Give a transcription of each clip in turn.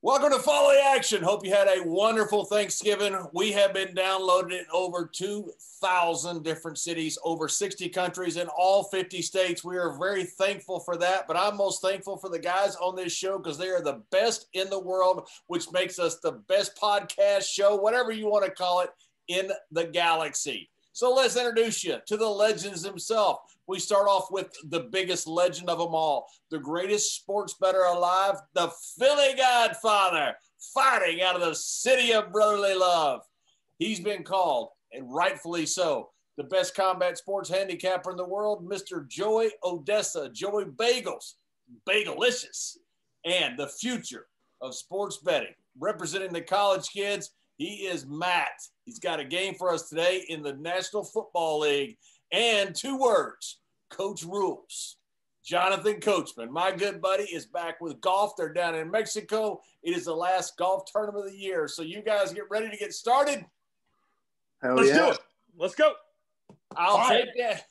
Welcome to Follow the Action. Hope you had a wonderful Thanksgiving. We have been downloaded in over 2,000 different cities, over 60 countries in all 50 states. We are very thankful for that, but I'm most thankful for the guys on this show because they are the best in the world, which makes us the best podcast show, whatever you want to call it, in the galaxy. So let's introduce you to the legends himself. We start off with the biggest legend of them all, the greatest sports bettor alive, the Philly Godfather, fighting out of the city of brotherly love. He's been called, and rightfully so, the best combat sports handicapper in the world, Mr. Joey Odessa, Joey Bagels, Bagelicious, and the future of sports betting. Representing the college kids, he is Matt. He's got a game for us today in the National Football League. And 2 words, Coach Rules. Jonathan Coachman, my good buddy, is back with golf. They're down in Mexico. It is the last golf tournament of the year. So you guys get ready to get started? Let's do it. Let's go. I'll take that.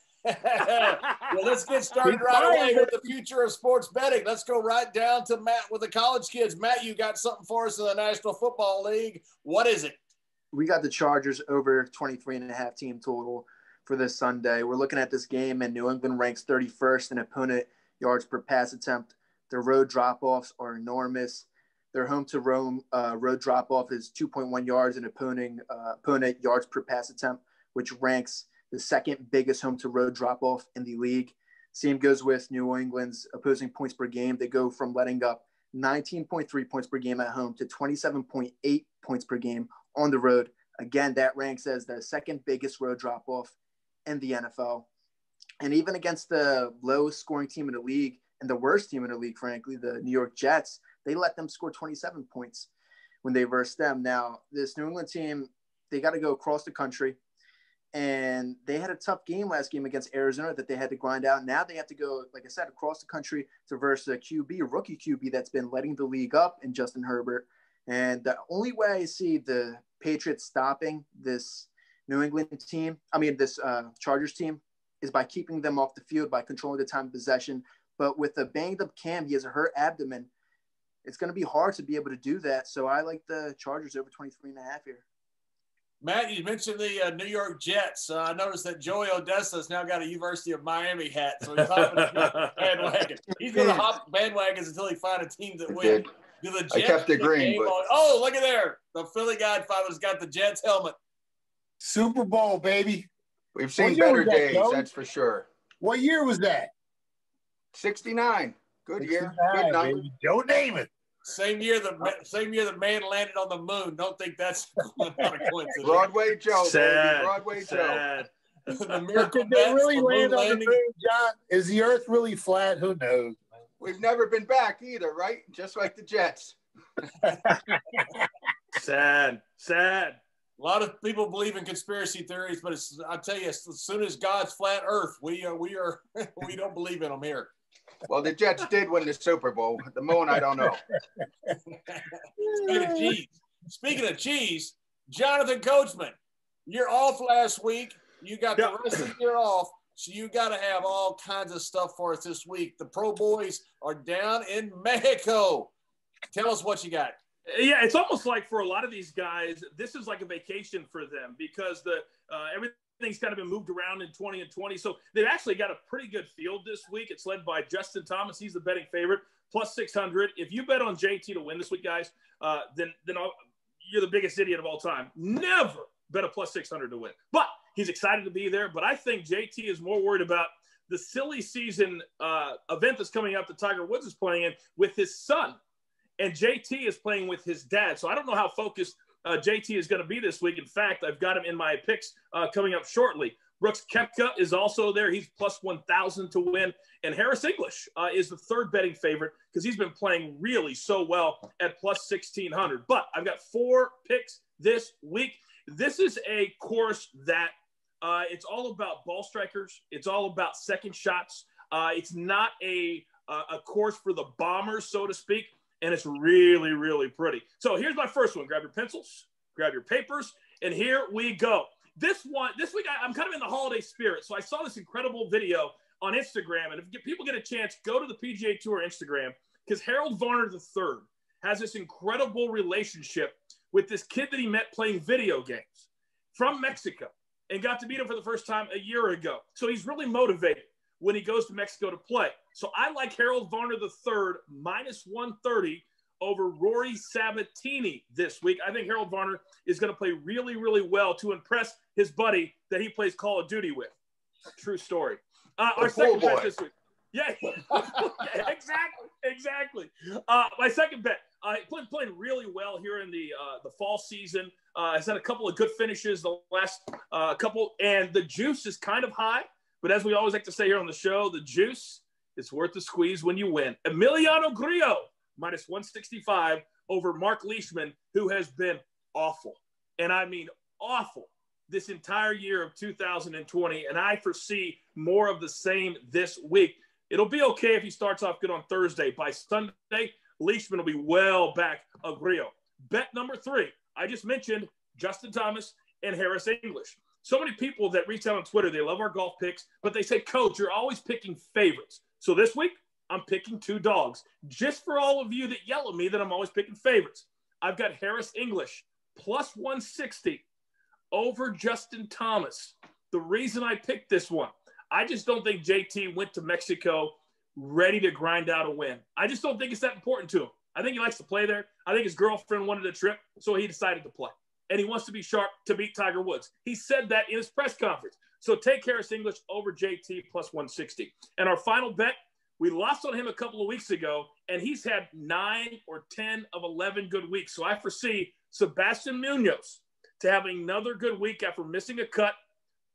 Well, let's get started right away with the future of sports betting. Let's go right down to Matt with the college kids. Matt, you got something for us in the National Football League. What is it? We got the Chargers over 23.5 team total for this Sunday. We're looking at this game, and New England ranks 31st in opponent yards per pass attempt. Their road drop-offs are enormous. Their home-to-road drop-off is 2.1 yards in opponent yards per pass attempt, which ranks the second biggest home-to-road drop-off in the league. Same goes with New England's opposing points per game. They go from letting up 19.3 points per game at home to 27.8 points per game on the road. Again, that ranks as the second biggest road drop-off in the NFL. And even against the lowest scoring team in the league and the worst team in the league, frankly, the New York Jets, they let them score 27 points when they versed them. Now, this New England team, they got to go across the country. And they had a tough game last game against Arizona that they had to grind out. Now they have to go, like I said, across the country to versus a rookie QB that's been letting the league up in Justin Herbert. And the only way I see the Patriots stopping this Chargers team is by keeping them off the field, by controlling the time of possession. But with a banged up Cam, he has a hurt abdomen. It's going to be hard to be able to do that. So I like the Chargers over 23.5 here. Matt, you mentioned the New York Jets. I noticed that Joey Odessa has now got a University of Miami hat, so he's hopping the bandwagon. He's going to hop bandwagons until he finds a team that wins. Do the Jets I kept agreeing. But... Oh, look at there. The Philly Godfather's got the Jets helmet. Super Bowl, baby. We've seen better days, that's for sure. What year was that? 69. Good 69, year. Good number. Baby. Don't name it. Same year that man landed on the moon. Don't think that's not a coincidence. Broadway Joe, sad, baby. Broadway sad. Joe. The miracle Did they really land on the moon, John? Is the earth really flat? Who knows? We've never been back either, right? Just like the Jets. Sad. A lot of people believe in conspiracy theories, but I tell you, as soon as God's flat earth, we don't believe in them here. Well, the Jets did win the Super Bowl. The moon, I don't know. Speaking of cheese, Jonathan Coachman, you're off last week. You got the rest of the year off, so you got to have all kinds of stuff for us this week. The Pro Boys are down in Mexico. Tell us what you got. Yeah, it's almost like for a lot of these guys, this is like a vacation for them because everything's kind of been moved around in 20 and 20. So they've actually got a pretty good field this week. It's led by Justin Thomas. He's the betting favorite, plus 600. If you bet on JT to win this week, guys, then you're the biggest idiot of all time. Never bet a plus 600 to win. But he's excited to be there. But I think JT is more worried about the silly season event that's coming up that Tiger Woods is playing in with his son. And JT is playing with his dad. So I don't know how focused JT is going to be this week. In fact, I've got him in my picks coming up shortly. Brooks Koepka is also there. He's plus 1,000 to win. And Harris English is the third betting favorite because he's been playing really so well at plus 1,600. But I've got 4 picks this week. This is a course that it's all about ball strikers. It's all about second shots. It's not a course for the bombers, so to speak. And it's really, really pretty. So here's my first one. Grab your pencils, grab your papers, and here we go. This week, I'm kind of in the holiday spirit. So I saw this incredible video on Instagram. And if people get a chance, go to the PGA Tour Instagram because Harold Varner III has this incredible relationship with this kid that he met playing video games from Mexico and got to meet him for the first time a year ago. So he's really motivated when he goes to Mexico to play. So I like Harold Varner III minus 130 over Rory Sabatini this week. I think Harold Varner is going to play really, really well to impress his buddy that he plays Call of Duty with. True story. Our second bet this week. Yeah, yeah, exactly. My second bet, playing really well here in the fall season. Has had a couple of good finishes the last couple, and the juice is kind of high. But as we always like to say here on the show, the juice is worth the squeeze when you win. Emiliano Grillo, minus 165 over Mark Leishman, who has been awful. And I mean awful this entire year of 2020. And I foresee more of the same this week. It'll be okay if he starts off good on Thursday. By Sunday, Leishman will be well back of Grillo. Bet number 3, I just mentioned Justin Thomas and Harris English. So many people that reach out on Twitter, they love our golf picks, but they say, Coach, you're always picking favorites. So this week, I'm picking 2 dogs. Just for all of you that yell at me that I'm always picking favorites, I've got Harris English plus 160 over Justin Thomas. The reason I picked this one, I just don't think JT went to Mexico ready to grind out a win. I just don't think it's that important to him. I think he likes to play there. I think his girlfriend wanted a trip, so he decided to play. And he wants to be sharp to beat Tiger Woods. He said that in his press conference. So take Harris English over JT plus 160. And our final bet, we lost on him a couple of weeks ago, and he's had 9 or 10 of 11 good weeks. So I foresee Sebastian Munoz to have another good week after missing a cut,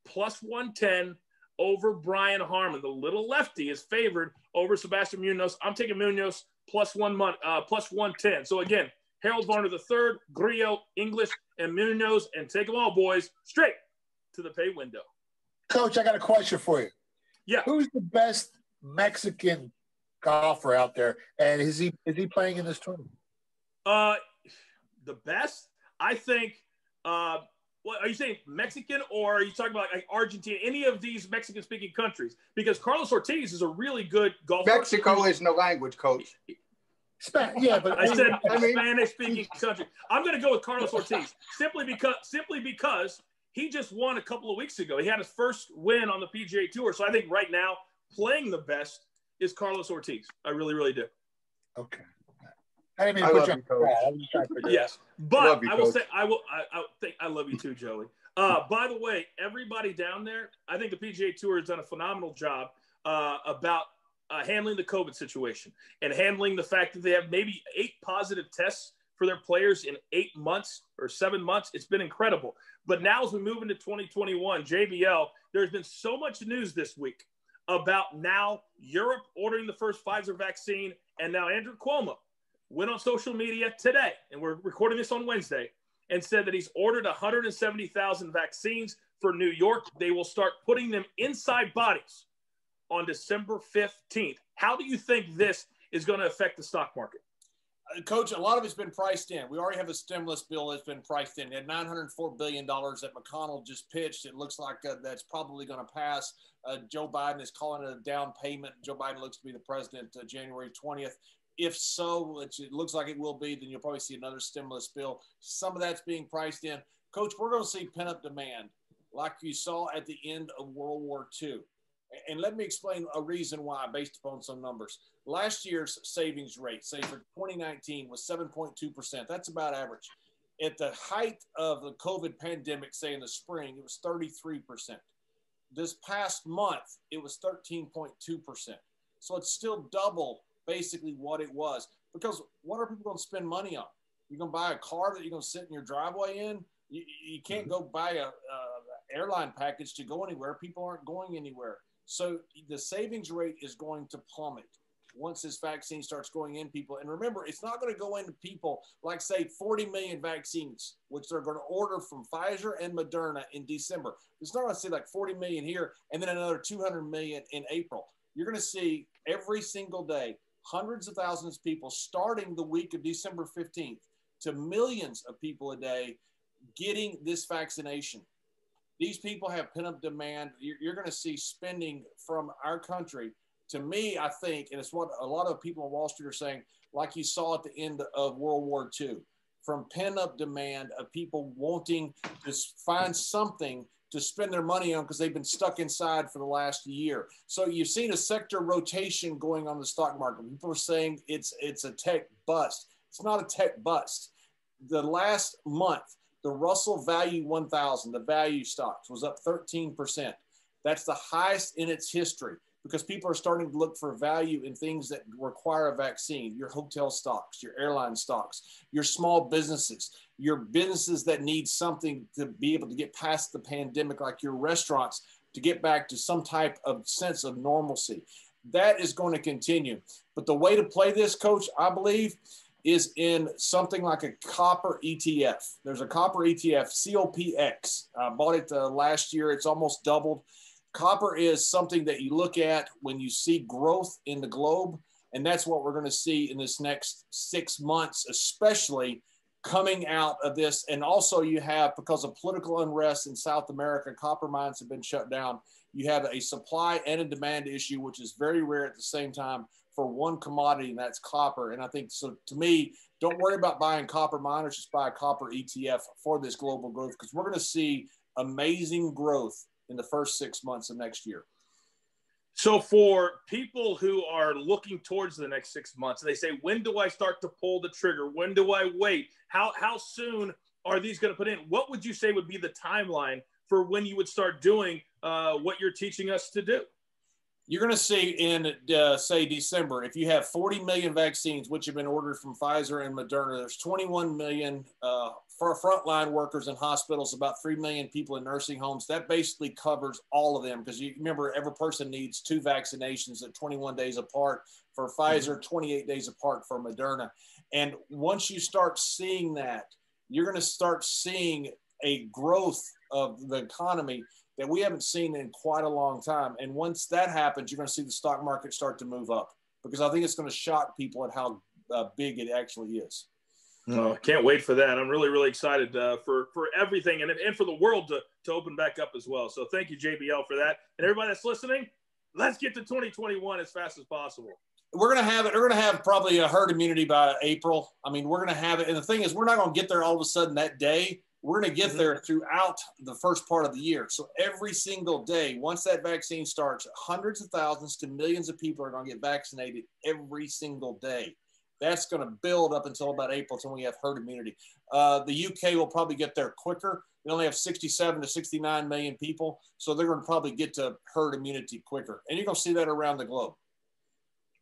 plus 110 over Brian Harman. The little lefty is favored over Sebastian Munoz. I'm taking Munoz plus 110. So again, Harold Varner III, Grillo, English, and Munoz, and take them all, boys, straight to the pay window. Coach, I got a question for you. Yeah. Who's the best Mexican golfer out there, and is he playing in this tournament? The best, I think. What are you saying, Mexican, or are you talking about like Argentina? Any of these Mexican-speaking countries? Because Carlos Ortiz is a really good golfer. Mexico is no language, Coach. Yeah, but I said Spanish-speaking country. I'm going to go with Carlos Ortiz simply because he just won a couple of weeks ago. He had his first win on the PGA Tour. So I think right now playing the best is Carlos Ortiz. I really, really do. Okay. I didn't mean to put you on Coach. Yes, but I will say I love you too, Joey. By the way, everybody down there, I think the PGA Tour has done a phenomenal job about handling the COVID situation and handling the fact that they have maybe 8 positive tests for their players in 8 months or 7 months. It's been incredible. But now as we move into 2021, JBL, there's been so much news this week about now Europe ordering the first Pfizer vaccine, and now Andrew Cuomo went on social media today, and we're recording this on Wednesday, and said that he's ordered 170,000 vaccines for New York. They will start putting them inside bodies on December 15th. How do you think this is going to affect the stock market? Coach, a lot of it's been priced in. We already have a stimulus bill that's been priced in. At $904 billion that McConnell just pitched, it looks like that's probably going to pass. Joe Biden is calling it a down payment. Joe Biden looks to be the president January 20th. If so, which it looks like it will be, then you'll probably see another stimulus bill. Some of that's being priced in. Coach, we're going to see pent-up demand like you saw at the end of World War II. And let me explain a reason why based upon some numbers. Last year's savings rate, say for 2019, was 7.2%. That's about average. At the height of the COVID pandemic, say in the spring, it was 33%. This past month, it was 13.2%. So it's still double basically what it was. Because what are people going to spend money on? You're going to buy a car that you're going to sit in your driveway in? You can't go buy a airline package to go anywhere. People aren't going anywhere. So the savings rate is going to plummet once this vaccine starts going in people. And remember, it's not going to go into people like, say, 40 million vaccines, which they're going to order from Pfizer and Moderna in December. It's not going to say like 40 million here and then another 200 million in April. You're going to see every single day hundreds of thousands of people starting the week of December 15th to millions of people a day getting this vaccination. These people have pent-up demand. You're going to see spending from our country to me, I think, and it's what a lot of people on Wall Street are saying, like you saw at the end of World War II, from pent-up demand of people wanting to find something to spend their money on because they've been stuck inside for the last year. So you've seen a sector rotation going on the stock market. People are saying it's a tech bust. It's not a tech bust. The last month, the Russell Value 1000, the value stocks, was up 13%. That's the highest in its history because people are starting to look for value in things that require a vaccine. Your hotel stocks, your airline stocks, your small businesses, your businesses that need something to be able to get past the pandemic, like your restaurants, to get back to some type of sense of normalcy. That is going to continue. But the way to play this, Coach, I believe, is in something like a copper ETF. There's a copper ETF, COPX. I bought it last year. It's almost doubled. Copper is something that you look at when you see growth in the globe, and that's what we're going to see in this next 6 months, especially coming out of this. And also you have, because of political unrest in South America, copper mines have been shut down. You have a supply and a demand issue, which is very rare at the same time for one commodity, and that's copper. And I think, so to me, don't worry about buying copper miners, just buy a copper ETF for this global growth, because we're going to see amazing growth in the first 6 months of next year. So for people who are looking towards the next 6 months, and they say, when do I start to pull the trigger? When do I wait? How soon are these going to put in? What would you say would be the timeline for when you would start doing what you're teaching us to do? You're going to see in, say, December, if you have 40 million vaccines, which have been ordered from Pfizer and Moderna, there's 21 million for frontline workers in hospitals, about 3 million people in nursing homes. That basically covers all of them, because you remember every person needs 2 vaccinations at 21 days apart for Pfizer, 28 days apart for Moderna. And once you start seeing that, you're going to start seeing a growth of the economy that we haven't seen in quite a long time. And once that happens, you're going to see the stock market start to move up, because I think it's going to shock people at how big it actually is. Oh, can't wait for that. I'm really, really excited for everything and for the world to open back up as well. So thank you, JBL, for that. And everybody that's listening, let's get to 2021 as fast as possible. We're going to have it. We're going to have probably a herd immunity by April. I mean, we're going to have it. And the thing is, we're not going to get there all of a sudden that day. We're going to get there throughout the first part of the year. So every single day, once that vaccine starts, hundreds of thousands to millions of people are going to get vaccinated every single day. That's going to build up until about April, until we have herd immunity. The UK will probably get there quicker. They only have 67 to 69 million people, so they're going to probably get to herd immunity quicker. And you're going to see that around the globe.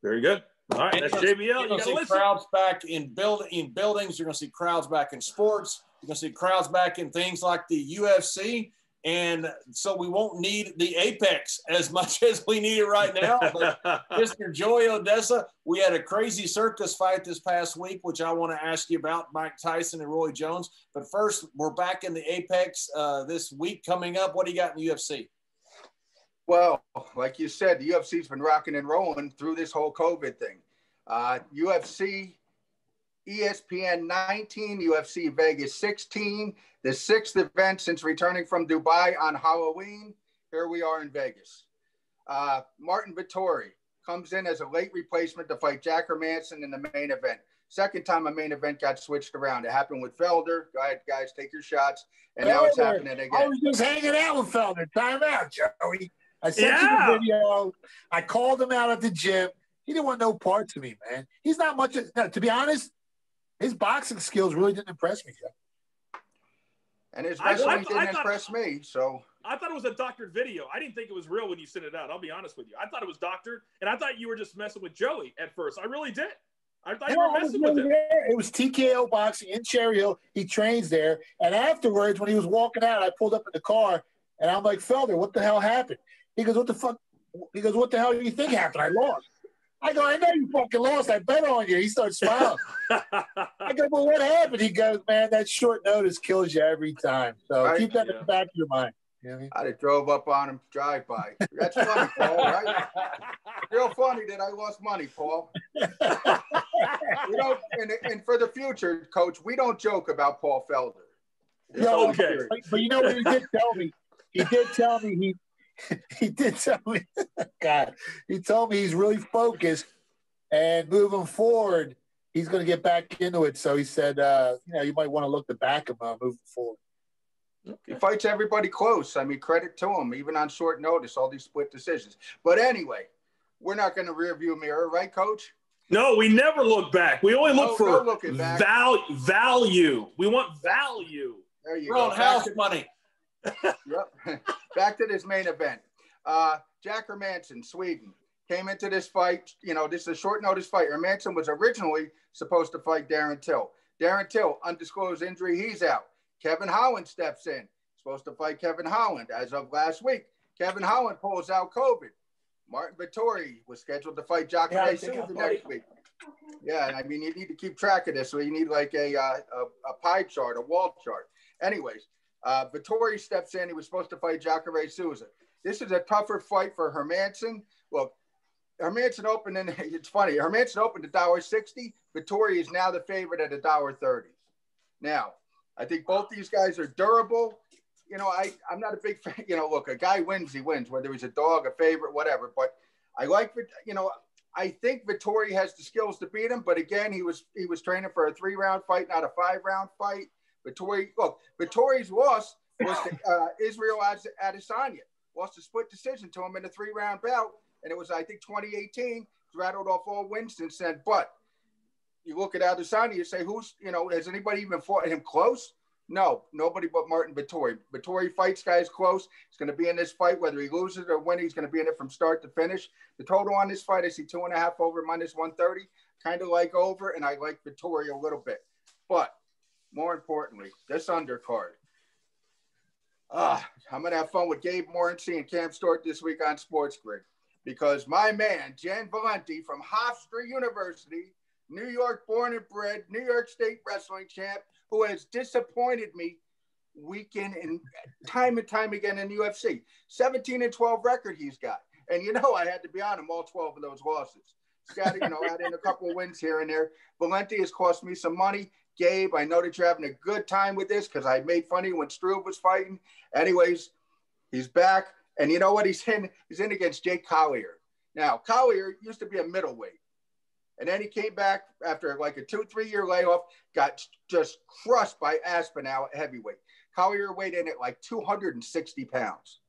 Very good. All right, that's JBL. You're going to see crowds back in buildings. You're going to see crowds back in sports. You're going to see crowds back in things like the UFC. And so we won't need the Apex as much as we need it right now. But Mr. Joey Odessa, we had a crazy circus fight this past week, which I want to ask you about, Mike Tyson and Roy Jones. But first, we're back in the Apex this week coming up. What do you got in the UFC? Well, like you said, the UFC's been rocking and rolling through this whole COVID thing. UFC ESPN 19, UFC Vegas 16, the 6th event since returning from Dubai on Halloween. Here we are in Vegas. Martin Vettori comes in as a late replacement to fight Jack Hermanson in the main event. Second time a main event got switched around. It happened with Felder. Go ahead, guys, take your shots. And now it's happening again. I was just hanging out with Felder. Time out, Joey. I sent you the video. I called him out at the gym. He didn't want no parts of me, man. He's not much. To be honest, his boxing skills really didn't impress me, Joe. And his wrestling didn't impress me. So I thought it was a doctored video. I didn't think it was real when you sent it out. I'll be honest with you. I thought it was doctored, and I thought you were just messing with Joey at first. I really did. I thought you were messing with him. It was TKO boxing in Cherry Hill. He trains there. And afterwards, when he was walking out, I pulled up in the car, and I'm like, Felder, what the hell happened? He goes, what the fuck? He goes, what the hell do you think happened? I lost. I go, I know you fucking lost. I bet on you. He starts smiling. I go, well, what happened? He goes, man, that short notice kills you every time. So keep that in the back of your mind. You know what I mean? I'd have drove up on him, drive by. That's funny, Paul, right? Real funny that I lost money, Paul. We don't, and for the future, Coach, we don't joke about Paul Felder. No, okay. But you know what he did tell me? He did tell me he did tell me, God, he told me he's really focused and moving forward, he's going to get back into it. So he said, you might want to look to back him moving forward. Okay. He fights everybody close. I mean, credit to him, even on short notice, all these split decisions. But anyway, we're not going to rearview mirror, right, Coach? No, we never look back. We only look for value. We want value. There you We're go. on house money. Yep. Back to this main event. Jack Hermansson, Sweden, came into this fight. This is a short notice fight. Hermansson was originally supposed to fight Darren Till. Darren Till, undisclosed injury, he's out. Kevin Holland steps in. Supposed to fight Kevin Holland as of last week. Kevin Holland pulls out COVID. Martin Vettori was scheduled to fight Jacare Souza next week. Yeah, I mean, you need to keep track of this. So you need like a pie chart, a wall chart. Anyways, Vettori steps in. He was supposed to fight Jacare Souza. This is a tougher fight for Hermansson. Look, Hermansson opened, and it's funny. Hermansson opened at $1.60. Vettori is now the favorite at $1.30. Now, I think both these guys are durable. I'm not a big fan. Look, a guy wins, he wins, whether he's a dog, a favorite, whatever. But I like, I think Vettori has the skills to beat him. But again, he was training for a 3-round fight, not a 5-round fight. Vettori's loss was to Israel Adesanya. Lost a split decision to him in a 3-round bout. And it was, I think, 2018. He's rattled off all wins since then. But you look at Adesanya, you say, has anybody even fought him close? No, nobody but Martin Vettori. Vettori fights guys close. He's going to be in this fight, whether he loses or wins. He's going to be in it from start to finish. The total on this fight, I see 2.5 over -130. Kind of like over, and I like Vettori a little bit. But more importantly, this undercard. I'm going to have fun with Gabe Morency and Cam Stewart this week on Sports Grid, because my man, Jan Valenti from Hofstra University, New York born and bred, New York State wrestling champ, who has disappointed me weekend and time again in UFC. 17-12 record he's got. And I had to be on him all 12 of those losses. Scattered, add in a couple of wins here and there. Valenti has cost me some money. Gabe, I know that you're having a good time with this because I made fun of you when Struve was fighting. Anyways, he's back. And you know what? He's in against Jake Collier. Now, Collier used to be a middleweight. And then he came back after like a 2-3 year layoff, got just crushed by Aspinall at heavyweight. Collier weighed in at like 260 pounds.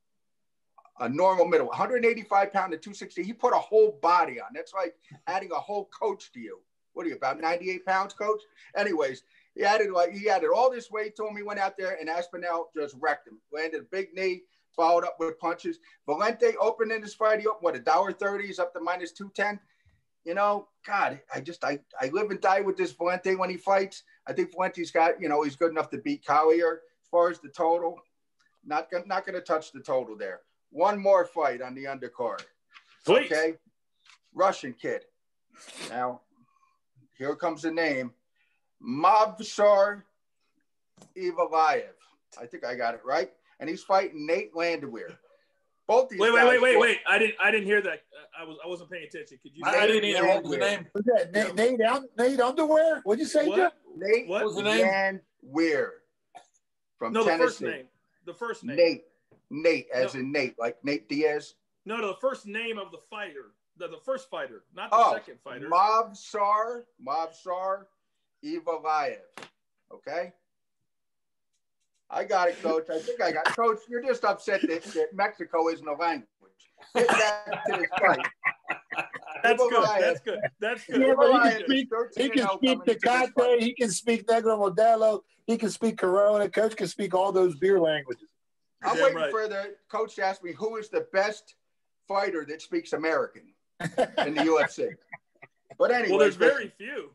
A normal middle, 185 pound to 260. He put a whole body on. That's like adding a whole coach to you. What are you, about 98 pounds, coach? Anyways, he added all this weight to him. He went out there and Aspinall just wrecked him. Landed a big knee, followed up with punches. Valenti opened in this fight. He opened, $1.30. He's up to -210. God, I live and die with this Valenti when he fights. I think Valenti's got, he's good enough to beat Collier. As far as the total, not going to touch the total there. One more fight on the undercard. Please. Okay. Russian kid. Now, here comes the name. Mavsar Evalayev. I think I got it right. And he's fighting Nate Landwehr. Both these wait. I didn't hear that. I wasn't paying attention. Could you? I didn't either. What was the name? Was that Nate Underwear? What'd you say, Jeff? Nate what was the name? Landwehr from Tennessee. The first name. Nate, as in Nate, like Nate Diaz. No, the first name of the fighter. The first fighter, not the second fighter. Mavsar Evalayev. Okay. I got it, Coach. I think I got it. Coach, you're just upset that Mexico isn't a language. Get back to this fight. That's good. Yeah, but he can speak Tecate, he can speak Negro Modelo, he can speak Corona. Coach can speak all those beer languages. I'm waiting for the coach to ask me who is the best fighter that speaks American in the UFC. But anyway. Well, there's very few.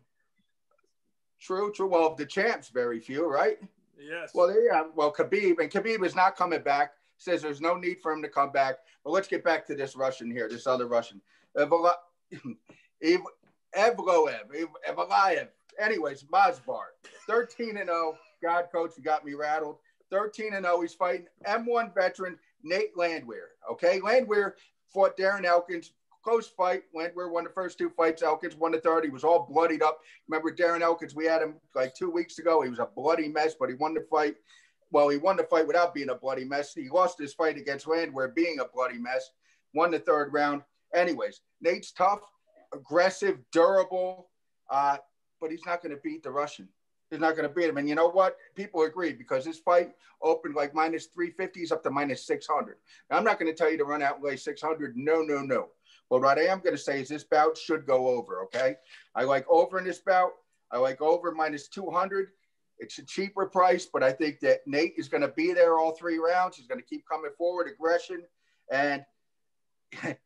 True. Well, the champs, very few, right? Yes. Well, yeah. Well, Khabib is not coming back. Says there's no need for him to come back. But let's get back to this Russian here, this other Russian. Evloev. Anyways, Mazbar, 13-0. God, coach, you got me rattled. 13-0. He's fighting M1 veteran Nate Landwehr. Okay, Landwehr fought Darren Elkins. Close fight. Landwehr won the first 2 fights. Elkins won the third. He was all bloodied up. Remember Darren Elkins? We had him like 2 weeks ago. He was a bloody mess, but he won the fight. well, he won the fight without being a bloody mess. He lost his fight against Landwehr being a bloody mess, won the third round. Anyways, Nate's tough, aggressive, durable, but he's not going to beat the Russian. He's not going to beat him. And you know what? People agree because this fight opened like minus 350s up to minus 600. Now, I'm not going to tell you to run out and lay 600. No, no, no. But what I am going to say is this bout should go over, okay? I like over in this bout. I like over minus 200. It's a cheaper price, but I think that Nate is going to be there all 3 rounds. He's going to keep coming forward, aggression. And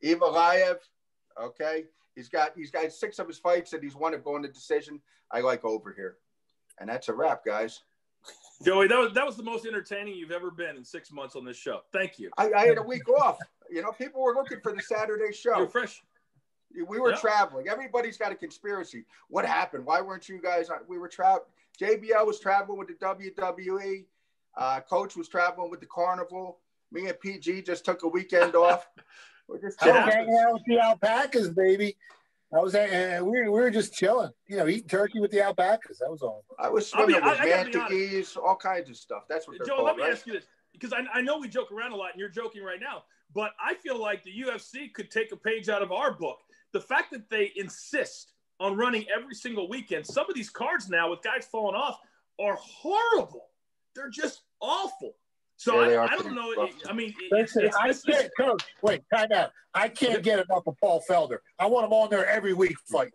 Evalaev, okay, he's got 6 of his fights that he's won have gone to decision. I like over here. And that's a wrap, guys. Joey, that was the most entertaining you've ever been in 6 months on this show. Thank you. I had a week off. You know, people were looking for the Saturday show. You're fresh. We were traveling. Everybody's got a conspiracy. What happened? Why weren't you guys on? We were traveling. JBL was traveling with the WWE. Coach was traveling with the Carnival. Me and PG just took a weekend off. We're just hanging out with the alpacas, baby. We were just chilling, you know, eating turkey with the alpacas. That was all. I was swimming with manatees, all kinds of stuff. That's what they're Joe, called, let me right? ask you this, because I know we joke around a lot, and you're joking right now, but I feel like the UFC could take a page out of our book. The fact that they insist on running every single weekend, some of these cards now with guys falling off are horrible. They're just awful. So Yeah, I don't know. I mean, Coach, wait, time out. I can't get enough of Paul Felder. I want him on there every week fight.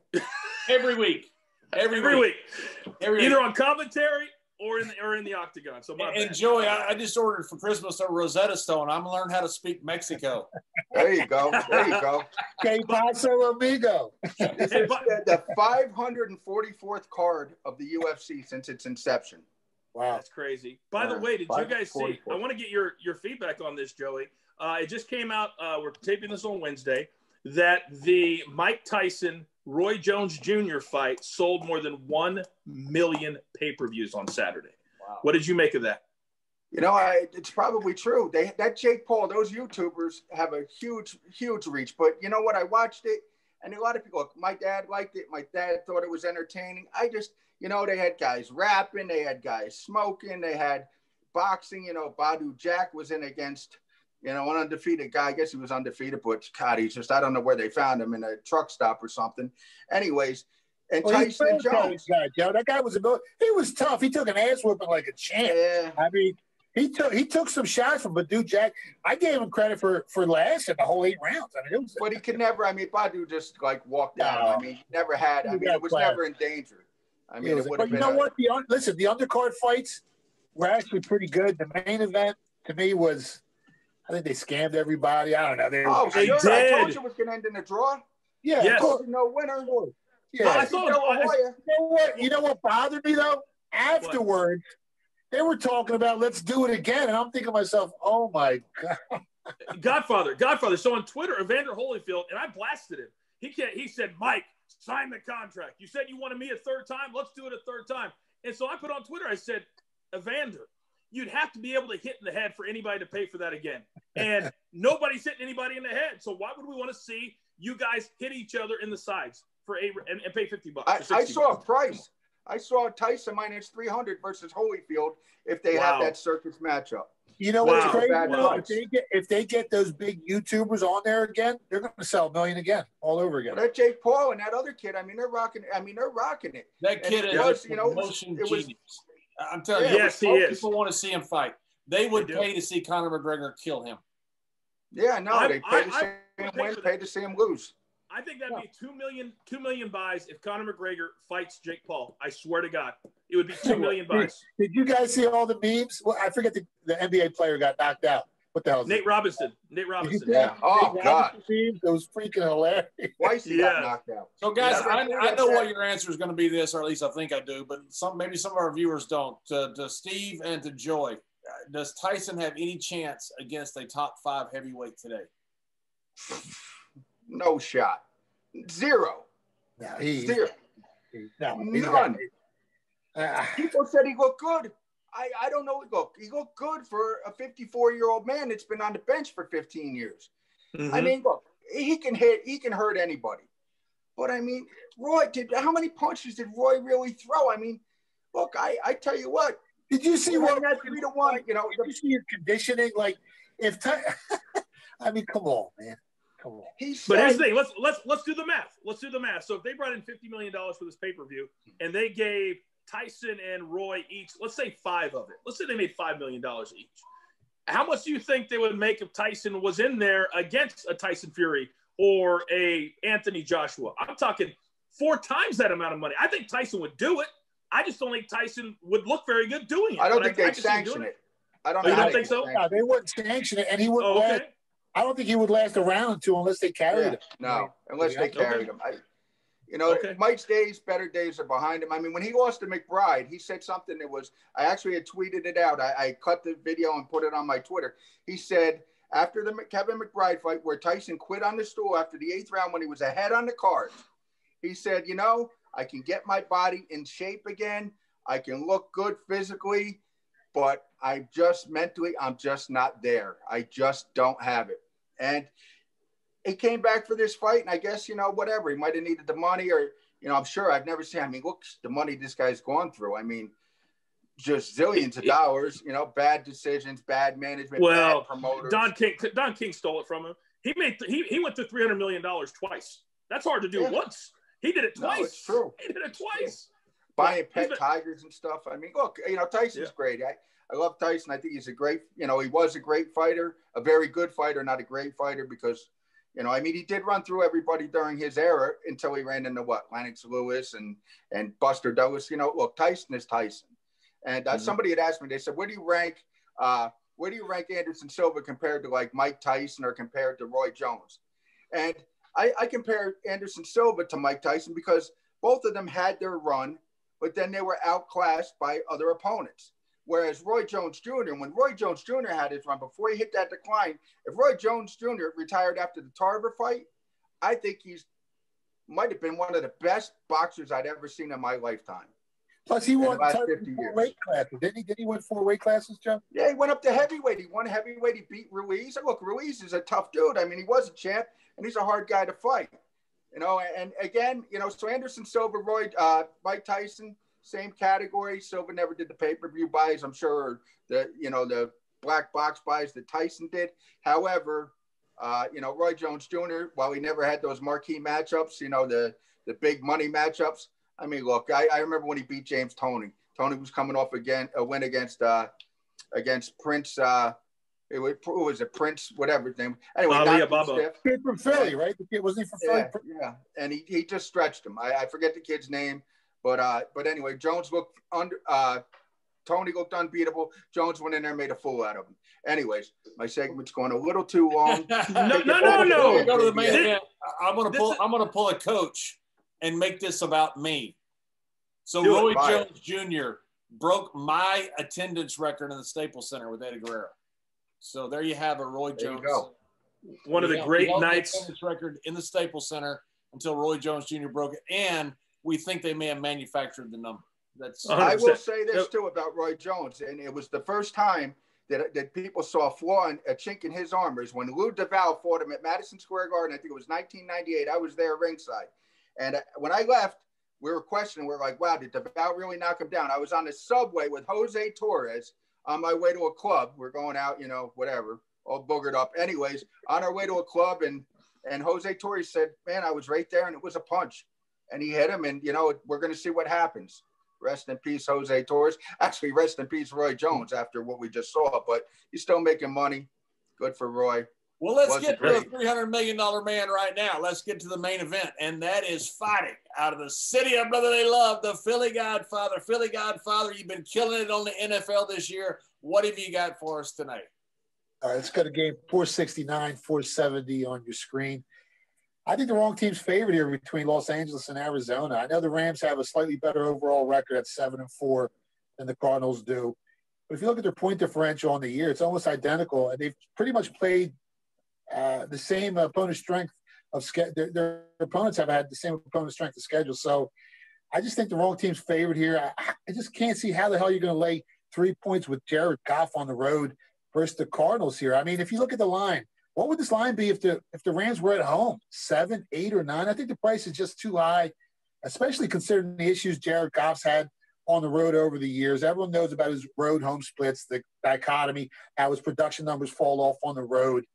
Every week. Every week. Either on commentary or in the octagon. So and Joey, I just ordered for Christmas a Rosetta Stone. I'm gonna learn how to speak Mexico. There you go. There you go. Que paso, amigo? This is the 544th card of the UFC since its inception. Wow, that's crazy. By the way, did you guys see? I want to get your feedback on this, Joey. It just came out. We're taping this on Wednesday. That the Mike Tyson Roy Jones Jr. fight sold more than 1 million pay-per-views on Saturday. Wow. What did you make of that? You know, it's probably true. That Jake Paul, those YouTubers have a huge reach. But you know what? I watched it, and a lot of people. My dad liked it. My dad thought it was entertaining. You know, they had guys rapping, they had guys smoking, they had boxing. You know, Badu Jack was in against, you know, an undefeated guy. I guess he was undefeated, but God, I don't know where they found him, in a truck stop or something. Anyways, and Tyson and Jones. That guy was he was tough. He took an ass whooping like a champ. Yeah. I mean, he took some shots from Badu Jack. I gave him credit for lasting the whole 8 rounds. I mean, but he could never. I mean, Badu just like walked down. I mean, he never had. I mean, it was never in danger. I mean, it would have been. You know what? The undercard fights were actually pretty good. The main event to me was, I think they scammed everybody. I don't know. They did. I told you it was going to end in a draw. Yeah, yes. No winner. Yeah, you know what bothered me though? Afterwards, they were talking about let's do it again, and I'm thinking to myself, oh my god. Godfather. So on Twitter, Evander Holyfield, and I blasted him. He said, Mike, sign the contract. You said you wanted me a third time. Let's do it a third time. And so I put on Twitter, I said, Evander, you'd have to be able to hit in the head for anybody to pay for that again. And nobody's hitting anybody in the head. So why would we want to see you guys hit each other in the sides and pay $50? I saw a price. I saw Tyson minus 300 versus Holyfield if they had that circus matchup. You know what's crazy? If they get those big YouTubers on there again, they're going to sell $1 million again, all over again. Well, that Jake Paul and that other kid, I mean, they're rocking it. That kid is a motion genius. I'm telling you, yes, he is. People want to see him fight. They would pay to see Conor McGregor kill him. Yeah, no, they pay to see him win, pay to see him lose. I think that'd be 2 million buys if Conor McGregor fights Jake Paul. I swear to God, it would be 2 million buys. Did you guys see all the memes? Well, I forget the NBA player got knocked out. What the hell? Is Nate Robinson. Yeah. Oh God, memes? It was freaking hilarious. Twice he got knocked out. So guys, I know what your answer is going to be this, or at least I think I do, but maybe some of our viewers don't. To Steve and to Joy, does Tyson have any chance against a top 5 heavyweight today? No shot. Zero. No, Zero. None. People said he looked good. I don't know. He looked good for a 54-year-old man that's been on the bench for 15 years. Mm-hmm. I mean, look, he can hurt anybody. But I mean, how many punches did Roy really throw? I mean, look, I tell you what, Did you see what? That 3-1. Did you see his conditioning? Like, I mean, come on, man. Come on. But here's the thing. Let's do the math. Let's do the math. So if they brought in $50 million for this pay-per-view and they gave Tyson and Roy each, let's say 5 of it. Let's say they made $5 million each. How much do you think they would make if Tyson was in there against a Tyson Fury or a Anthony Joshua? I'm talking 4 times that amount of money. I think Tyson would do it. I just don't think Tyson would look very good doing it. I don't think they'd sanction it. I don't know. You don't think so? No, they wouldn't sanction it, and he wouldn't. Okay. I don't think he would last a round or 2 unless they carried him. No, unless they carried him. Mike's days, better days are behind him. I mean, when he lost to McBride, he said something that was, I actually had tweeted it out. I cut the video and put it on my Twitter. He said, after the Kevin McBride fight where Tyson quit on the stool after the 8th round when he was ahead on the cards, he said, I can get my body in shape again. I can look good physically, but I'm just not there. I just don't have it. And he came back for this fight, and I guess, whatever. He might have needed the money or, I'm sure I've never seen, look, the money this guy's gone through. I mean, just zillions of dollars, bad decisions, bad management, bad promoters. Don King stole it from him. He went through $300 million twice. That's hard to do once. He did it twice. No, it's true. He did it twice. Buying pet tigers and stuff. I mean, look, Tyson's great. I love Tyson. I think he's a great, he was a great fighter, a very good fighter, not a great fighter because, he did run through everybody during his era until he ran into Lennox Lewis and Buster Douglas. Look, Tyson is Tyson. And somebody had asked me, they said, where do you rank Anderson Silva compared to like Mike Tyson or compared to Roy Jones? And I compare Anderson Silva to Mike Tyson because both of them had their run, but then they were outclassed by other opponents. Whereas Roy Jones Jr., when Roy Jones Jr. had his run, before he hit that decline, if Roy Jones Jr. retired after the Tarver fight, I think might have been one of the best boxers I'd ever seen in my lifetime. Plus, he won 4 weight classes. Didn't he win 4 weight classes, Joe? Yeah, he went up to heavyweight. He won heavyweight. He beat Ruiz. Look, Ruiz is a tough dude. I mean, he was a champ, and he's a hard guy to fight. And again, so Anderson Silva, Mike Tyson, same category. Silva never did the pay-per-view buys, I'm sure, the black box buys that Tyson did. However, Roy Jones Jr., while he never had those marquee matchups, the big money matchups. I mean, look, I remember when he beat James Toney. Toney was coming off a win against Prince. It was a Prince, whatever his name. Anyway, kid from Philly, right? The kid wasn't he from Philly? Yeah, and he just stretched him. I forget the kid's name, but anyway, Jones looked Toney looked unbeatable. Jones went in there and made a fool out of him. Anyways, my segment's going a little too long. No. Go to the main event. I'm gonna pull a coach and make this about me. So Roy Jones Jr. broke my attendance record in the Staples Center with Eddie Guerrero. So there you have it, Roy Jones. There you go. One of the great nights. Record in the Staples Center until Roy Jones Jr. broke it, and we think they may have manufactured the number. I will say this too about Roy Jones, and it was the first time that people saw a flaw and a chink in his armor is when Lou DeVal fought him at Madison Square Garden. I think it was 1998. I was there ringside, and when I left, we were questioning. We were like, "Wow, did DeVal really knock him down?" I was on the subway with Jose Torres on my way to a club. We're going out, whatever, all boogered up. Anyways, on our way to a club, and Jose Torres said, "Man, I was right there, and it was a punch." And he hit him, and, we're going to see what happens. Rest in peace, Jose Torres. Actually, rest in peace, Roy Jones, after what we just saw. But he's still making money. Good for Roy. Well, let's get to the $300 million man right now. Let's get to the main event, and that is fighting out of the city of brotherly love, the Philly Godfather. Philly Godfather, you've been killing it on the NFL this year. What have you got for us tonight? All right, let's go to game 469, 470 on your screen. I think the wrong team's favorite here between Los Angeles and Arizona. I know the Rams have a slightly better overall record at 7-4 than the Cardinals do. But if you look at their point differential on the year, it's almost identical. And they've pretty much played the same opponent strength of schedule. Their opponents have had the same opponent strength of schedule. So I just think the wrong team's favorite here. I just can't see how the hell you're going to lay 3 points with Jared Goff on the road versus the Cardinals here. I mean, if you look at the line, what would this line be if the Rams were at home? 7, 8, or 9? I think the price is just too high, especially considering the issues Jared Goff's had on the road over the years. Everyone knows about his road home splits, the dichotomy, how his production numbers fall off on the road.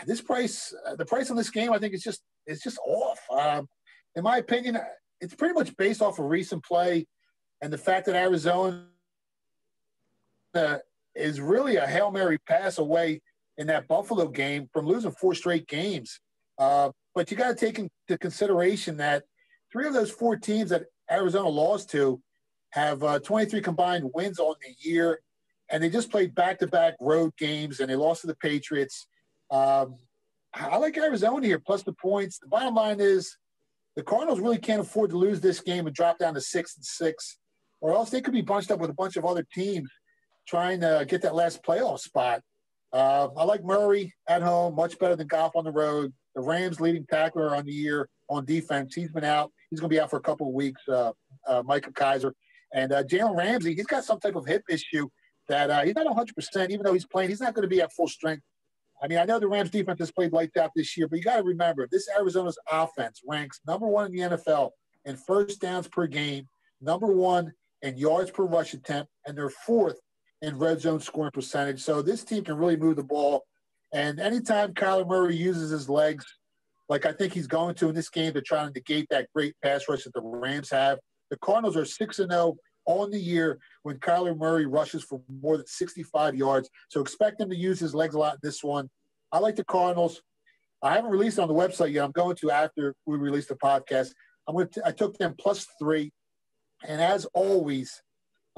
This price, the price on this game, I think is just off. In my opinion, it's pretty much based off of recent play and the fact that Arizona is really a Hail Mary pass away in that Buffalo game from losing 4 straight games. But you got to take into consideration that 3 of those 4 teams that Arizona lost to have 23 combined wins on the year, and they just played back-to-back road games, and they lost to the Patriots. I like Arizona here, plus the points. The bottom line is the Cardinals really can't afford to lose this game and drop down to 6-6, or else they could be bunched up with a bunch of other teams trying to get that last playoff spot. I like Murray at home, much better than Goff on the road. The Rams' leading tackler on the year on defense, he's been out. He's going to be out for a couple of weeks, Micah Kaiser. And Jalen Ramsey, he's got some type of hip issue that he's not 100%, even though he's playing. He's not going to be at full strength. I mean, I know the Rams defense has played lights out this year, but you got to remember, this Arizona's offense ranks number 1 in the NFL in first downs per game, number 1 in yards per rush attempt, and they're 4th in red zone scoring percentage. So this team can really move the ball. And anytime Kyler Murray uses his legs, like I think he's going to in this game, to try to negate that great pass rush that the Rams have. The Cardinals are 6-0 on the year when Kyler Murray rushes for more than 65 yards. So expect him to use his legs a lot in this one. I like the Cardinals. I haven't released it on the website yet. I'm going to after we release the podcast. I took them +3. And as always,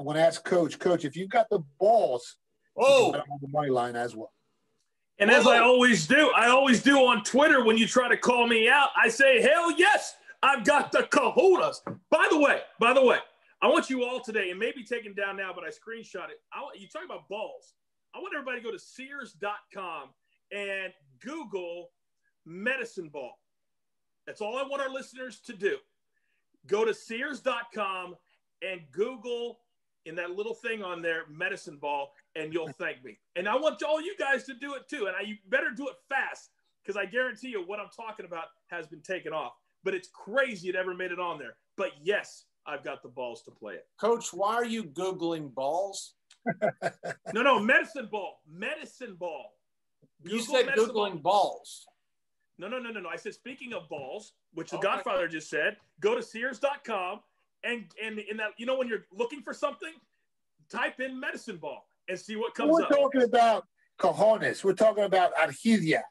I'm going to ask Coach, if you've got the balls, you can bet on the money line as well. And as I always do on Twitter when you try to call me out, I say, hell yes, I've got the kahunas. By the way, I want you all today, and maybe taken down now, but I screenshot it. You talk about balls. I want everybody to go to Sears.com and Google medicine ball. That's all I want our listeners to do. Go to Sears.com and Google in that little thing on there, medicine ball, and you'll thank me. And I want all you guys to do it too. And you better do it fast, because I guarantee you what I'm talking about has been taken off. But it's crazy it ever made it on there. But yes, I've got the balls to play it. Coach, why are you Googling balls? No, medicine ball. Medicine ball. You said Googling balls. No. I said, speaking of balls, which the Godfather just said, go to Sears.com and in that, when you're looking for something, type in medicine ball and see what comes up. We're talking about cojones. We're talking about arhidia.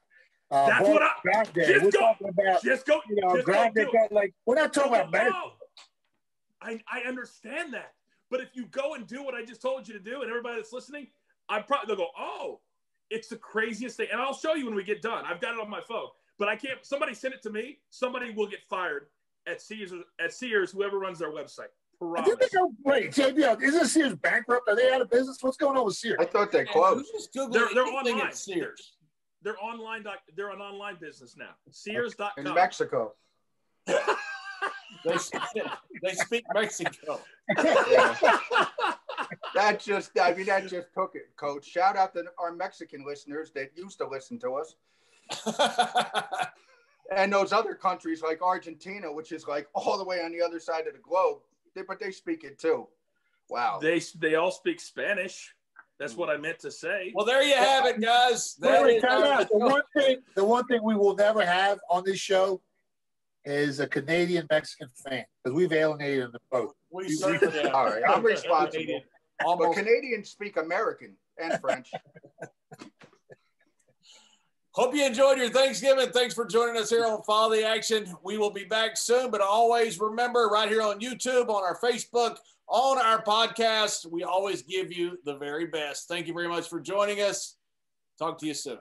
That's what we're not talking about medicine. I understand that. But if you go and do what I just told you to do, and everybody that's listening, they'll go, oh, it's the craziest thing. And I'll show you when we get done. I've got it on my phone. But I can't. Somebody send it to me. Somebody will get fired at Sears, whoever runs their website. Promise. Wait, JB, isn't Sears bankrupt? Are they out of business? What's going on with Sears? I thought they closed. They're online. Sears. They're online. They're an online business now. Sears.com. In Mexico. They speak Mexico. That just took it, Coach. Shout out to our Mexican listeners that used to listen to us. And those other countries like Argentina, which is like all the way on the other side of the globe, but they speak it too. Wow. They all speak Spanish. That's what I meant to say. Well, there you have it, guys. The one thing we will never have on this show is a Canadian-Mexican fan, because we've alienated them both. All right, I'm responsible. But Canadians speak American and French. Hope you enjoyed your Thanksgiving. Thanks for joining us here on Follow the Action. We will be back soon, but always remember, right here on YouTube, on our Facebook, on our podcast, we always give you the very best. Thank you very much for joining us. Talk to you soon.